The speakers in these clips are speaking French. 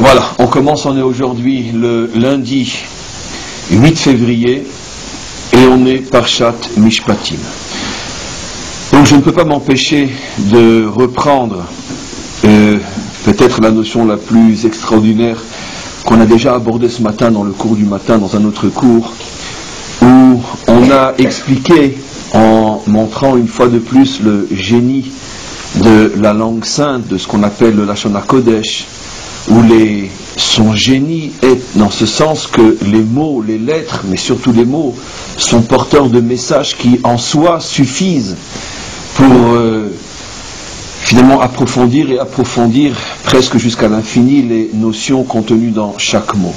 Voilà, on commence, on est aujourd'hui le lundi 8 février et on est Parshat Mishpatim. Donc je ne peux pas m'empêcher de reprendre peut-être la notion la plus extraordinaire qu'on a déjà abordée ce matin dans le cours du matin, dans un autre cours, où on a expliqué en montrant une fois de plus le génie de la langue sainte, de ce qu'on appelle le Lashon HaKodesh, où son génie est dans ce sens que les mots, les lettres, mais surtout les mots, sont porteurs de messages qui en soi suffisent pour finalement approfondir presque jusqu'à l'infini les notions contenues dans chaque mot.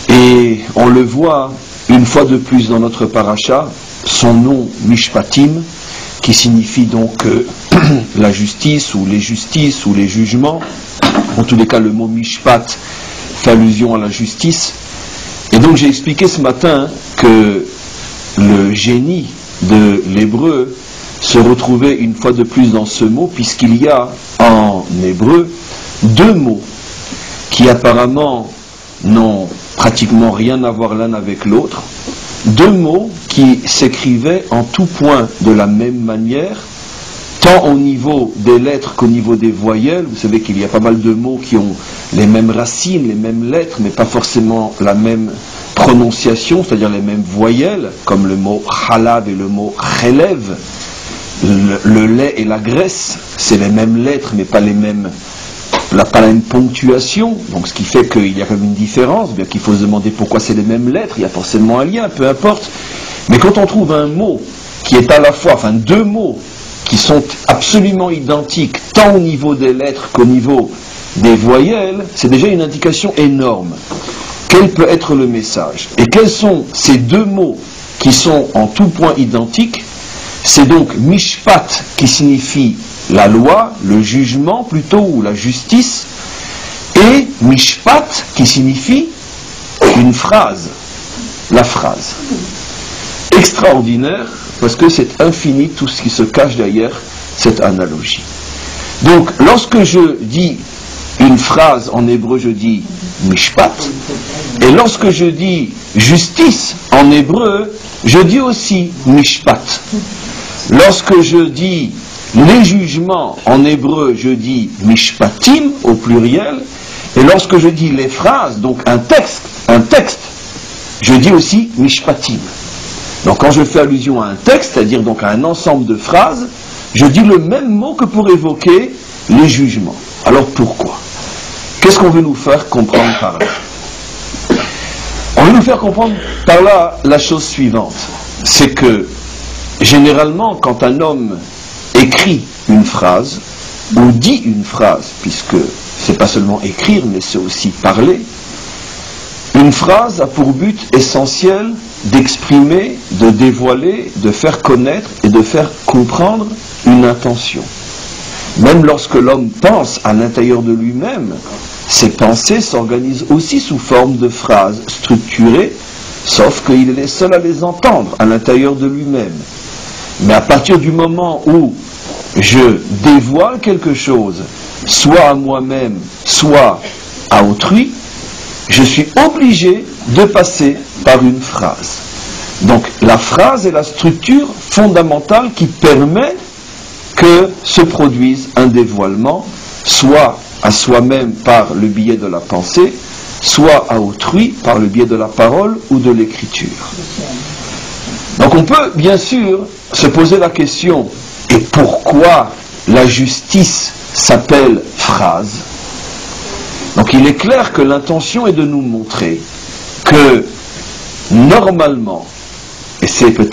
Et on le voit une fois de plus dans notre paracha, son nom Mishpatim, qui signifie donc la justice ou les justices ou les jugements. En tous les cas, le mot Mishpat fait allusion à la justice. Et donc j'ai expliqué ce matin que le génie de l'hébreu se retrouvait une fois de plus dans ce mot, puisqu'il y a en hébreu deux mots qui apparemment n'ont pratiquement rien à voir l'un avec l'autre, deux mots qui s'écrivaient en tout point de la même manière, tant au niveau des lettres qu'au niveau des voyelles. Vous savez qu'il y a pas mal de mots qui ont les mêmes racines, les mêmes lettres, mais pas forcément la même prononciation, c'est-à-dire les mêmes voyelles, comme le mot chalav et le mot chelev. Le lait et la graisse, c'est les mêmes lettres, mais pas la même ponctuation, donc ce qui fait qu'il y a quand même une différence, bien qu'il faut se demander pourquoi c'est les mêmes lettres, il y a forcément un lien, peu importe. Mais quand on trouve un mot qui est à la fois, deux mots qui sont absolument identiques, tant au niveau des lettres qu'au niveau des voyelles, c'est déjà une indication énorme. Quel peut être le message? Et quels sont ces deux mots qui sont en tout point identiques? C'est donc Mishpat qui signifie la loi, le jugement plutôt, ou la justice, et Mishpat qui signifie une phrase, la phrase. Extraordinaire, parce que c'est infini tout ce qui se cache derrière cette analogie. Donc, lorsque je dis une phrase en hébreu, je dis Mishpat, et lorsque je dis justice en hébreu, je dis aussi Mishpat. Lorsque je dis les jugements en hébreu, je dis Mishpatim au pluriel, et lorsque je dis les phrases, donc un texte, je dis aussi Mishpatim. Donc quand je fais allusion à un texte, c'est-à-dire donc à un ensemble de phrases, je dis le même mot que pour évoquer les jugements. Alors pourquoi? Qu'est-ce qu'on veut nous faire comprendre par là? On veut nous faire comprendre par là la chose suivante, c'est que généralement quand un homme écrit une phrase, ou dit une phrase, puisque c'est pas seulement écrire, mais c'est aussi parler, une phrase a pour but essentiel d'exprimer, de dévoiler, de faire connaître et de faire comprendre une intention. Même lorsque l'homme pense à l'intérieur de lui-même, ses pensées s'organisent aussi sous forme de phrases structurées, sauf qu'il est seul à les entendre à l'intérieur de lui-même. Mais à partir du moment où je dévoile quelque chose, soit à moi-même, soit à autrui, je suis obligé de passer par une phrase. Donc la phrase est la structure fondamentale qui permet que se produise un dévoilement, soit à soi-même par le biais de la pensée, soit à autrui par le biais de la parole ou de l'écriture. Donc on peut bien sûr se poser la question, et pourquoi la justice s'appelle phrase? Donc il est clair que l'intention est de nous montrer que normalement, et c'est peut-être